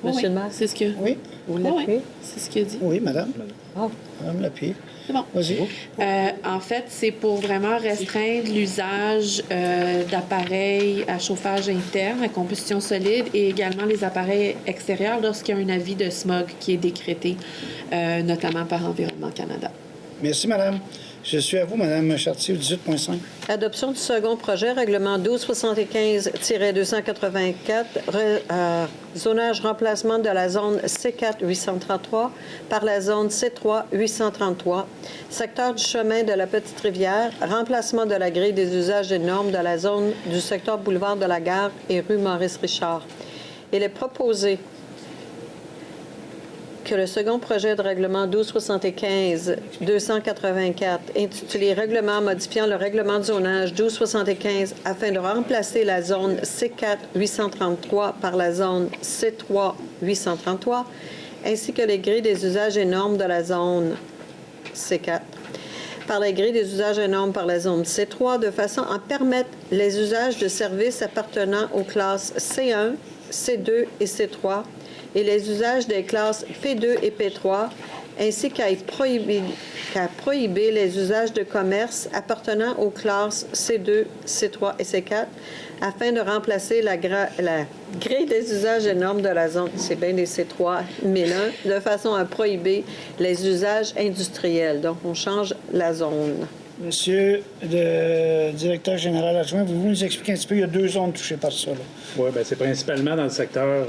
Monsieur le maire? C'est ce que... Oui? Vous Oui, l'appuyez? c'est ce qu'il a dit. Oui, madame. Ah. Madame l'appuie. C'est bon. Vas-y. En fait, c'est pour vraiment restreindre l'usage d'appareils à chauffage interne, à combustion solide, et également les appareils extérieurs lorsqu'il y a un avis de smog qui est décrété, notamment par Environnement Canada. Merci, madame. Je suis à vous, madame Chartier, 18.5. Adoption du second projet, règlement 1275-284, zonage remplacement de la zone C4 833 par la zone C3 833, secteur du chemin de la Petite-Rivière, remplacement de la grille des usages et normes de la zone du secteur boulevard de la Gare et rue Maurice-Richard. Il est proposé que le second projet de règlement 1275-284, intitulé « Règlement modifiant le règlement de zonage 1275 afin de remplacer la zone C4 833 par la zone C3 833, ainsi que les grilles des usages et normes de la zone C4, par les grilles des usages et normes par la zone C3, de façon à permettre les usages de services appartenant aux classes C1, C2 et C3, et les usages des classes P2 et P3, ainsi qu'à prohiber les usages de commerce appartenant aux classes C2, C3 et C4, afin de remplacer la grille des usages et normes de la zone, c'est bien les C3 1001, de façon à prohiber les usages industriels. Donc, on change la zone. Monsieur le directeur général adjoint, vous nous expliquer un petit peu, il y a 2 zones touchées par ça. Oui, bien, c'est principalement dans le secteur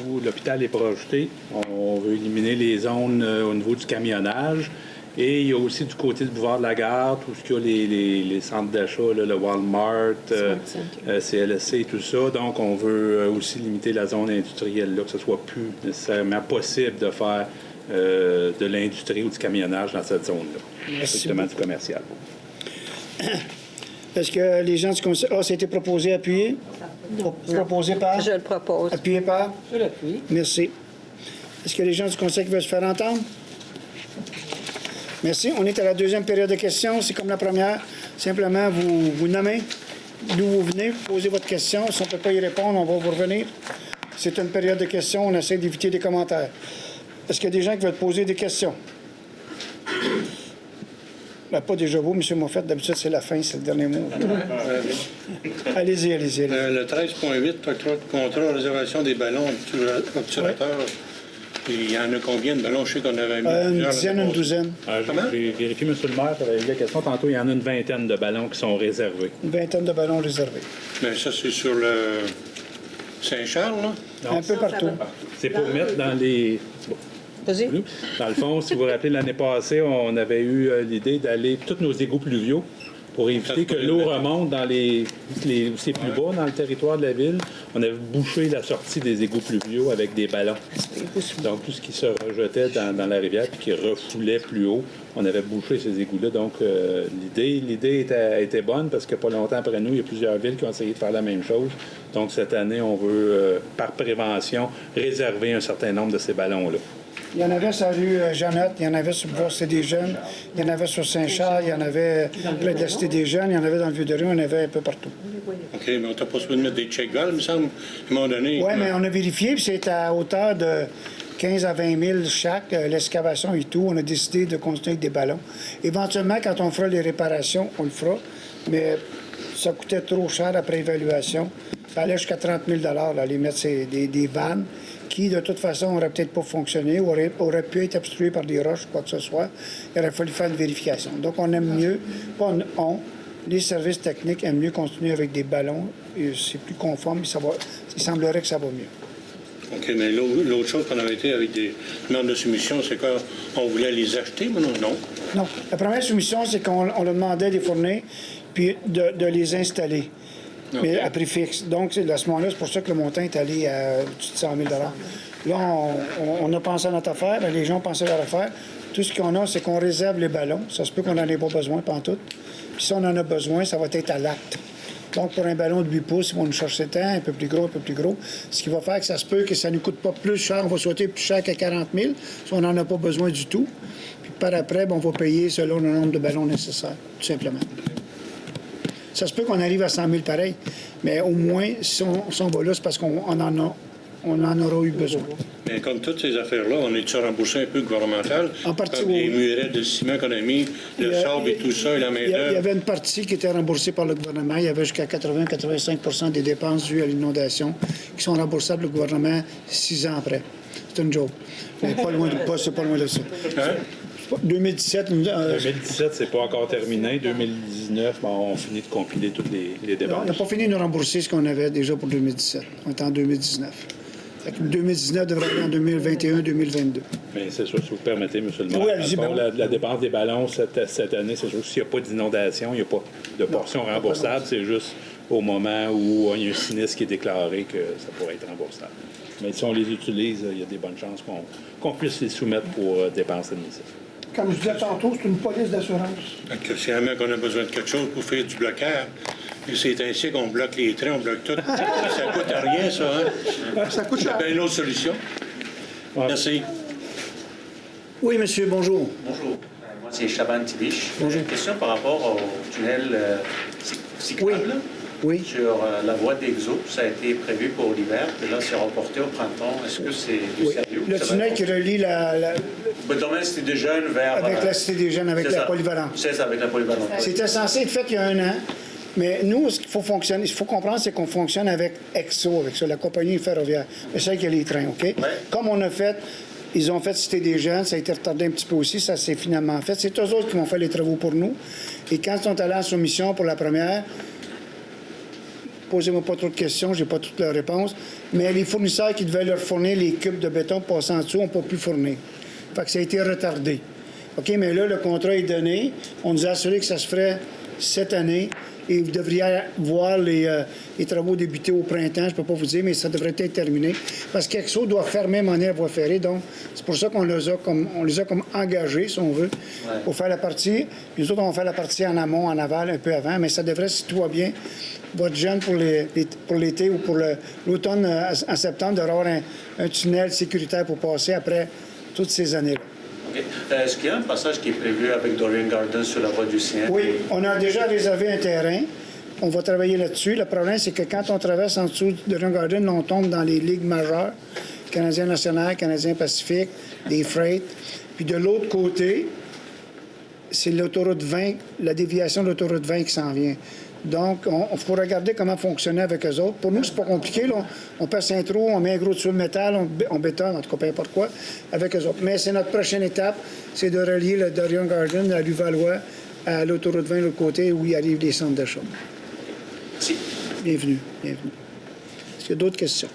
où l'hôpital est projeté. On veut éliminer les zones au niveau du camionnage. Et il y a aussi du côté du boulevard de la Gare, tout ce qu'il y a les centres d'achat, là, le Walmart, CLSC et tout ça. Donc, on veut aussi limiter la zone industrielle, là, que ce soit plus nécessairement possible de faire de l'industrie ou du camionnage dans cette zone-là. Strictement du commercial. Est-ce que les gens du conseil... Ah, ça a été proposé, appuyé? Proposé par? Je le propose. Appuyé par? Je l'appuie. Merci. Est-ce que les gens du conseil veulent se faire entendre? Merci. On est à la deuxième période de questions. C'est comme la première. Simplement, vous nommez d'où vous venez, vous posez votre question. Si on ne peut pas y répondre, on va vous revenir. C'est une période de questions. On essaie d'éviter des commentaires. Est-ce qu'il y a des gens qui veulent poser des questions? Ben, pas déjà vous, M. Moffett. D'habitude, c'est la fin, c'est le dernier mot. Allez-y. Le 13.8, contrat de réservation des ballons obturateurs. Il y en a combien de ballons? Je sais qu'on avait mis Une dizaine, une douzaine. J'ai vérifié, M. le maire, j'avais eu la question tantôt, il y en a une vingtaine de ballons qui sont réservés. Une vingtaine de ballons réservés. Mais ça, c'est sur le Saint-Charles, là? Non, Un peu partout. c'est pour mettre dans les... Vas-y. Dans le fond, si vous vous rappelez, l'année passée, on avait eu l'idée d'aller tous nos égouts pluviaux pour éviter que l'eau remonte dans où c'est plus bas dans le territoire de la ville. On avait bouché la sortie des égouts pluviaux avec des ballons. Donc, tout ce qui se rejetait dans la rivière puis qui refoulait plus haut, on avait bouché ces égouts-là. Donc, l'idée était bonne parce que pas longtemps après nous, il y a plusieurs villes qui ont essayé de faire la même chose. Donc, cette année, on veut, par prévention, réserver un certain nombre de ces ballons-là. Il y en avait sur la rue Jeannette, il y en avait sur le boulevard Cité des Jeunes, il y en avait sur Saint-Charles, il y en avait près de la Cité des Jeunes, il y en avait dans le Vieux-de-Rue, il y en avait un peu partout. OK, mais on t'a pas souhaité de mettre des check valves, il me semble, à un moment donné. Oui, mais on a vérifié, puis c'est à hauteur de 15 à 20 000 chaque, l'excavation et tout. On a décidé de continuer avec des ballons. Éventuellement, quand on fera les réparations, on le fera, mais ça coûtait trop cher après évaluation. Ça allait jusqu'à 30 000 là, les mettre des vannes qui, de toute façon, n'auraient peut-être pas fonctionné, auraient pu être obstruées par des roches, quoi que ce soit. Il aurait fallu faire une vérification. Donc, on aime mieux, les services techniques aiment mieux continuer avec des ballons. C'est plus conforme, il semblerait que ça va mieux. OK, mais l'autre chose qu'on avait été avec des demandes de soumission, c'est qu'on voulait les acheter, mais non? Non. La première soumission, c'est qu'on leur demandait de les fournir puis de les installer. Okay. Mais à prix fixe. Donc, à ce moment-là, c'est pour ça que le montant est allé à au-dessus de 100 000 Là, on a pensé à notre affaire, les gens ont pensé à leur affaire. Tout ce qu'on a, c'est qu'on réserve les ballons. Ça se peut qu'on n'en ait pas besoin, pantoute. Puis si on en a besoin, ça va être à l'acte. Donc, pour un ballon de 8 pouces, ils vont nous chercher tant, un peu plus gros. Ce qui va faire que ça se peut que ça ne nous coûte pas plus cher. On va souhaiter plus cher qu'à 40 000 si on n'en a pas besoin du tout. Puis par après, on va payer selon le nombre de ballons nécessaires, tout simplement. Ça se peut qu'on arrive à 100 000 pareil, mais au moins, si on va là, c'est parce qu'on en aura eu besoin. Mais comme toutes ces affaires-là, on est-tu remboursé un peu gouvernemental? En partie, comme oui. les murets de ciment qu'on a mis, le sable et tout ça, et la main-d'œuvre. Il y avait une partie qui était remboursée par le gouvernement. Il y avait jusqu'à 80-85 des dépenses dues à l'inondation qui sont remboursables le gouvernement 6 ans après. C'est une joke. Mais c'est pas loin de ça. Hein? 2017, 2017, c'est pas encore terminé. 2019, on finit de compiler toutes les dépenses. On n'a pas fini de nous rembourser ce qu'on avait déjà pour 2017. On est en 2019. Fait que 2019 devrait aller en 2021-2022. Mais c'est sûr, si vous permettez, M. le maire. Oui, la dépense des ballons cette année, c'est sûr, s'il n'y a pas d'inondation, il n'y a pas de portion remboursable, c'est juste au moment où il y a un sinistre qui est déclaré que ça pourrait être remboursable. Mais si on les utilise, il y a des bonnes chances qu'on puisse les soumettre pour dépenses administratives. Comme je disais tantôt, c'est une police d'assurance. Si jamais on a besoin de quelque chose pour faire du blocage, et c'est ainsi qu'on bloque les trains, on bloque tout. Ça coûte à rien, ça, hein? Ça coûte cher. C'est une autre solution. Ouais. Merci. Oui, monsieur, bonjour. Bonjour. Moi, c'est Chaban Tibiche. Bonjour. Une question par rapport au tunnel cyclable. Oui. Sur la voie d'Exo. Ça a été prévu pour l'hiver, et là, c'est reporté au printemps. Est-ce que c'est du sérieux? Le tunnel qui relie Le domaine Cité des Jeunes vers... avec la Cité des Jeunes, avec la polyvalente. C'est ça, avec la polyvalente. C'était censé être fait il y a 1 an. Mais nous, ce qu'il faut comprendre, c'est qu'on fonctionne avec EXO, avec ça, la compagnie ferroviaire. C'est celle qui a les trains, OK? Ouais. Comme on a fait, ils ont fait Cité des Jeunes, ça a été retardé un petit peu aussi, ça s'est finalement fait. C'est eux autres qui vont faire les travaux pour nous. Et quand ils sont allés en soumission pour la première, posez-moi pas trop de questions, j'ai pas toutes leurs réponses, mais les fournisseurs qui devaient leur fournir les cubes de béton passant en dessous n'ont pas pu fournir. Fait que ça a été retardé. OK, mais là, le contrat est donné. On nous a assuré que ça se ferait cette année. Et vous devriez voir les travaux débuter au printemps, je ne peux pas vous dire, mais ça devrait être terminé. Parce qu'Exo doit fermer manière voie ferrée, donc c'est pour ça qu'on les a comme engagés, si on veut, pour faire la partie. Puis nous autres, on va faire la partie en amont, en aval, un peu avant, mais ça devrait, si tout va bien, votre jeune pour l'été ou pour l'automne, en septembre, d'avoir un tunnel sécuritaire pour passer après toutes ces années-là. Okay. Est-ce qu'il y a un passage qui est prévu avec Dorian Garden sur la voie du Cien? Oui, on a déjà réservé un terrain. On va travailler là-dessus. Le problème, c'est que quand on traverse en dessous de Dorian Garden, on tombe dans les ligues majeures, Canadien national, Canadien Pacifique, des freights. Puis de l'autre côté, c'est l'autoroute 20, la déviation de l'autoroute 20 qui s'en vient. Donc, il faut regarder comment fonctionner avec eux autres. Pour nous, c'est pas compliqué. Là. On perce un trou, on met un gros dessus de métal, on bétonne, en tout cas, peu importe quoi, avec eux autres. Mais c'est notre prochaine étape, c'est de relier le Dorian Garden, la rue Valois, à l'autoroute 20 de l'autre côté, où il arrive les centres d'achat. Merci. Bienvenue. Est-ce qu'il y a d'autres questions?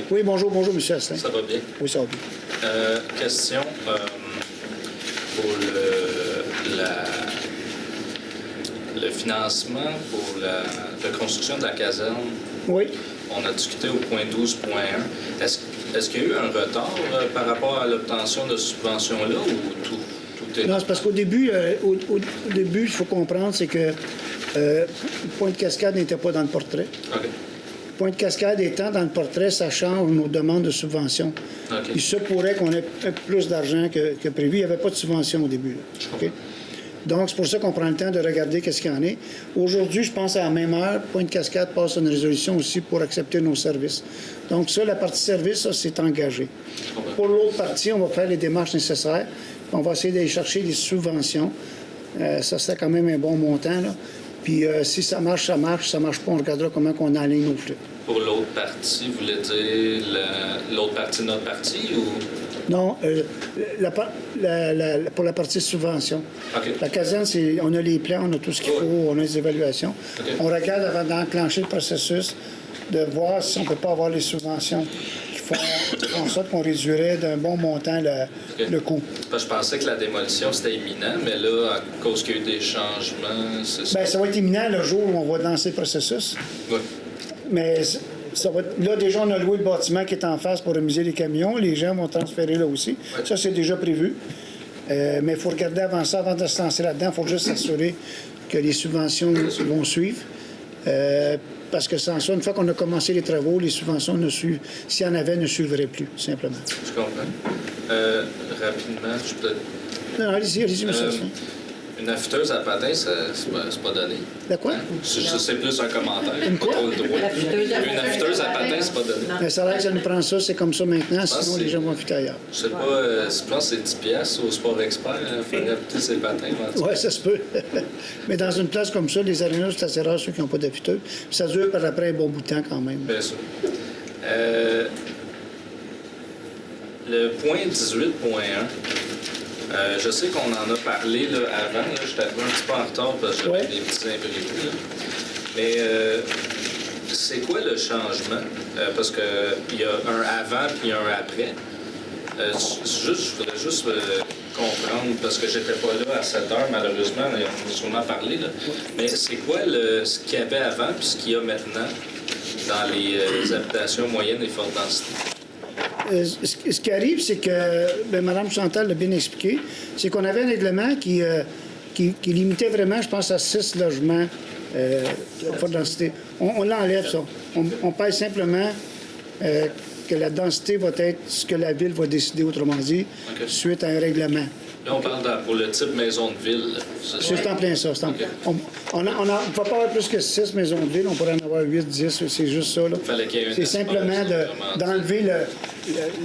Oui, bonjour, M. Asselin. Ça va bien? Oui, ça va bien. Question pour le financement pour la reconstruction de la caserne, Oui. on a discuté au point 12.1. Est-ce qu'il y a eu un retard par rapport à l'obtention de ce subvention-là ou tout est... Non, c'est parce qu'au début, il faut comprendre, c'est que Pointe-Cascade n'était pas dans le portrait. OK. Pointe-Cascade étant dans le portrait, ça change nos demandes de subvention. OK. Il se pourrait qu'on ait plus d'argent que prévu. Il n'y avait pas de subvention au début. Là. OK? Donc, c'est pour ça qu'on prend le temps de regarder qu'est-ce qu'il y en est. Aujourd'hui, je pense à la même heure, Pointe-Cascade passe une résolution aussi pour accepter nos services. Donc, ça, la partie service, ça, c'est engagé. Pour l'autre partie, on va faire les démarches nécessaires. On va essayer d'aller chercher des subventions. Ça, c'est quand même un bon montant, là. Puis, si ça marche, ça marche. Si ça marche pas, on regardera comment on aligne nos flux. Pour l'autre partie, vous voulez dire l'autre partie de notre partie ou... Non, pour la partie subvention. OK. La caserne, on a les plans, on a tout ce qu'il faut, on a les évaluations. OK. On regarde avant d'enclencher le processus, de voir si on ne peut pas avoir les subventions qui font en sorte qu'on réduirait d'un bon montant le coût. Parce que je pensais que la démolition, c'était imminent, mais là, à cause qu'il y a eu des changements, c'est ça? Bien, ça va être imminent le jour où on va lancer le processus. Oui. Mais ça va là, déjà, on a loué le bâtiment qui est en face pour remiser les camions. Les gens vont transférer là aussi. Oui. Ça, c'est déjà prévu. Mais il faut regarder avant ça, avant de se lancer là-dedans. Il faut juste s'assurer que les subventions vont suivre. Parce que sans ça, une fois qu'on a commencé les travaux, les subventions, s'il y en avait, ne suivraient plus, simplement. Je comprends. Rapidement, je peux... Non, allez-y, monsieur. Une affûteuse à patins, c'est pas donné. De quoi? C'est plus un commentaire. Une quoi? Pas trop le droit. Une affûteuse à patins, c'est pas donné. Mais ça a l'air que ça nous prend ça, c'est comme ça maintenant, sinon les gens vont affûter ailleurs. Je sais pas, je pense que c'est 10 piastres au Sport Expert, faire affûter ses patins. Oui, ça se peut. Mais dans une place comme ça, les arénas, c'est assez rare ceux qui n'ont pas d'affûteux. Puis ça dure par après un bon bout de temps quand même. Bien sûr. Le point 18.1, je sais qu'on en a parlé là, avant. Là, je suis arrivé un petit peu en retard parce que j'avais des petits imprévus. Là. Mais c'est quoi le changement? Parce qu'il y a un avant puis un après. Je voudrais juste comprendre, parce que j'étais pas là à 7 heures, malheureusement, on a sûrement parlé. Là. Mais c'est quoi ce qu'il y avait avant puis ce qu'il y a maintenant dans les habitations moyennes et fortes densités? Ce qui arrive, c'est que, Mme Chantal l'a bien expliqué, c'est qu'on avait un règlement qui limitait vraiment, je pense, à 6 logements de forte densité. On l'enlève, ça. On parle simplement que la densité va être ce que la Ville va décider, autrement dit, suite à un règlement. Là, on parle pour le type maison de ville. C'est en plein ça. On ne va pas avoir plus que 6 maisons de ville, on pourrait en avoir 8, 10, c'est juste ça. C'est simplement d'enlever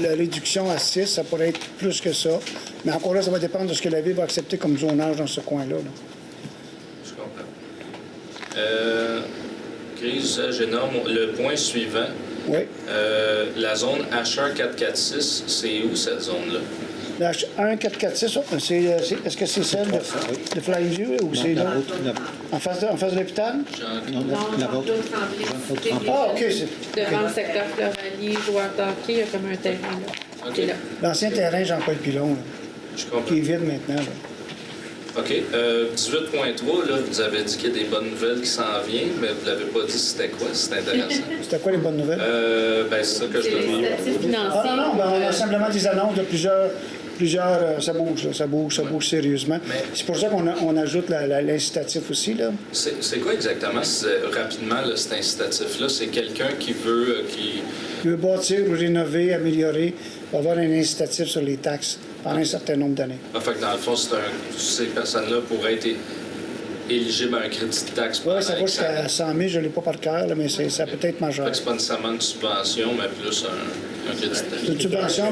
la réduction à 6, ça pourrait être plus que ça. Mais encore là, ça va dépendre de ce que la Ville va accepter comme zonage dans ce coin-là. Là. Je comprends. Grise, j'énorme. Le point suivant. Oui. La zone HR446, c'est où cette zone-là? La 1446, est-ce que c'est celle de Flying View ou c'est là? En face de l'hôpital? Non, Jean-Claude Tremblay. Ah, OK. Devant le secteur Floralier, joueur d'hockey, il y a comme un terrain là. OK. Qui est là. L'ancien terrain Jean-Paul Pilon, là, Je comprends. qui est vide maintenant. Là. OK. 18.3, là, vous avez dit qu'il y a des bonnes nouvelles qui s'en viennent, mais vous ne l'avez pas dit c'était quoi. C'est intéressant. C'était quoi les bonnes nouvelles? Ben, c'est ça que je C'est te dis. les statistiques financiers. Ah non, on a simplement des annonces de plusieurs ça bouge, là, ça bouge sérieusement. C'est pour ça qu'on ajoute l'incitatif aussi, là. C'est quoi exactement, rapidement, là, cet incitatif-là? C'est quelqu'un qui veut... Il veut bâtir ou rénover, améliorer, va avoir un incitatif sur les taxes pendant un certain nombre d'années. En fait, dans le fond, ces personnes-là pourraient être éligibles à un crédit de taxe. Oui, ça va jusqu'à 100 000, je ne l'ai pas par cœur, là, mais ça peut être majeur. C'est pas nécessairement une subvention, mais plus un crédit de taxe. C'est une subvention,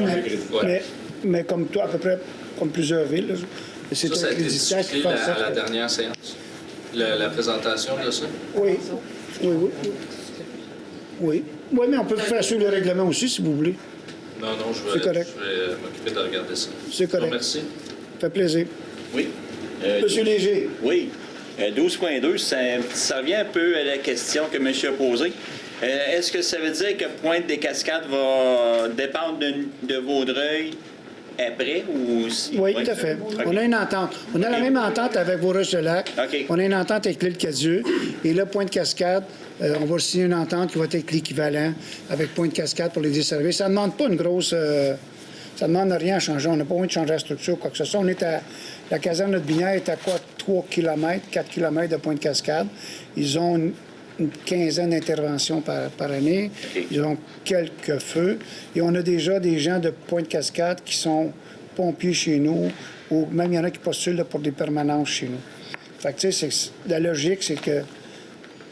mais comme toi, à peu près comme plusieurs villes. Là. Ça a été discuté à la dernière séance? La présentation de ça? Oui, mais on peut faire suivre le règlement aussi, si vous voulez. Non, je vais m'occuper de regarder ça. C'est correct. Merci. Ça fait plaisir. Oui. Monsieur Léger. Oui. 12.2, ça revient un peu à la question que M. a posée. Est-ce que ça veut dire que Pointe-des-Cascades va dépendre de Vaudreuil après ou... Oui, tout à fait. OK. On a une entente. On a la même entente avec Vaudreuil-sur-Lac. OK. On a une entente avec l'île Cadieux. Et là, Pointe-Cascade, on va signer une entente qui va être l'équivalent avec Pointe-Cascade pour les desservir. Ça ne demande pas une grosse... ça ne demande rien à changer. On n'a pas besoin de changer la structure ou quoi que ce soit. On est à... La caserne de Binière est à quoi? 3 km, 4 km de Pointe-Cascade. Ils ont une quinzaine d'interventions par année. OK. Ils ont quelques feux. Et on a déjà des gens de Pointe-Cascade qui sont pompiers chez nous, ou même il y en a qui postulent là, pour des permanences chez nous. Fait que, tu sais, la logique, c'est que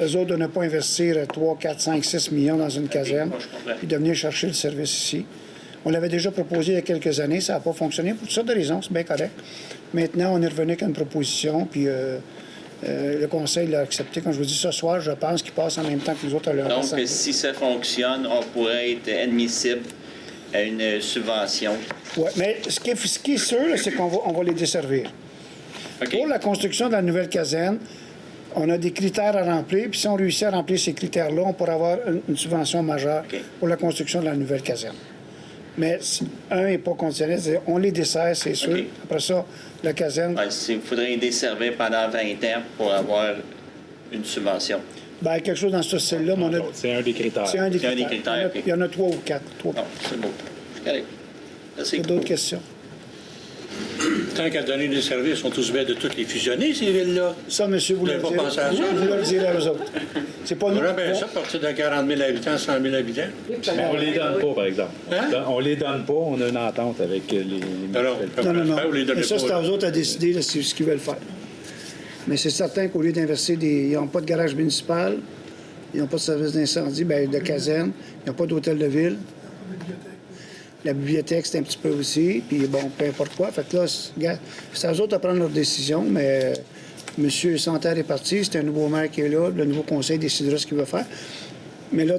eux autres de ne pas investir 3, 4, 5, 6 millions dans une caserne, moi, je comprends. puis de venir chercher le service ici. On l'avait déjà proposé il y a quelques années, ça n'a pas fonctionné pour toutes sortes de raisons, c'est bien correct. Maintenant, on est revenu avec une proposition, puis le Conseil l'a accepté. Comme je vous dis, ce soir, je pense qu'il passe en même temps que les autres à leur Donc, assemblée. si ça fonctionne, on pourrait être admissible à une subvention. Oui, mais ce qui est sûr, là, c'est qu'on va les desservir. OK. Pour la construction de la nouvelle caserne, on a des critères à remplir, puis si on réussit à remplir ces critères-là, on pourra avoir une subvention majeure OK. pour la construction de la nouvelle caserne. Mais si un n'est pas conditionnel, c'est on les dessert, c'est sûr. OK. Après ça, la caserne, Ouais, il faudrait les desservir pendant 20 ans pour avoir une subvention. ben, quelque chose dans ce style-là, mais on a... C'est un des critères. C'est un des C'est un des critères. critères, Il y en a 3 ou 4. Bon, c'est beau. C'est correct. Merci. Il y a d'autres questions. Tant qu'à donner des services, ils sont tous bêtes de toutes les fusionner, ces villes-là. Ça, monsieur, vous Vous le n'avez pas direz. pensé à ça? Vous le direz à eux autres. C'est pas nous. On aurait bien ça, partir de 40 000 habitants, 100 000 habitants. Mais on les donne pas, par exemple. Hein? On les donne pas, on a une entente avec les Alors, Non. Vous les donnez Mais ça, pas, c'est là. à eux autres à décider là, c'est ce qu'ils veulent faire. Mais c'est certain qu'au lieu d'investir ils n'ont pas de garage municipal, ils n'ont pas de service d'incendie, bien, de caserne, ils n'ont pas d'hôtel de ville. La bibliothèque, c'est un petit peu aussi, puis bon, peu importe quoi. Fait que là, c'est à eux autres à prendre leur décision, mais M. Santerre est parti, c'est un nouveau maire qui est là, le nouveau conseil décidera ce qu'il va faire. Mais là,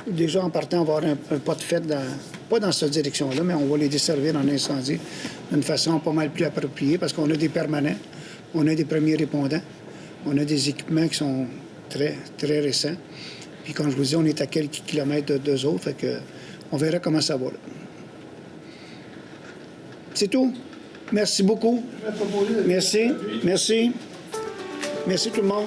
déjà en partant, on va avoir un pas de fait, pas dans cette direction-là, mais on va les desservir en incendie d'une façon pas mal plus appropriée parce qu'on a des permanents, on a des premiers répondants, on a des équipements qui sont très, très récents. Puis comme je vous dis, on est à quelques kilomètres d'eux autres, fait que on verra comment ça va. Là. C'est tout. Merci beaucoup. Merci. Merci. Merci tout le monde.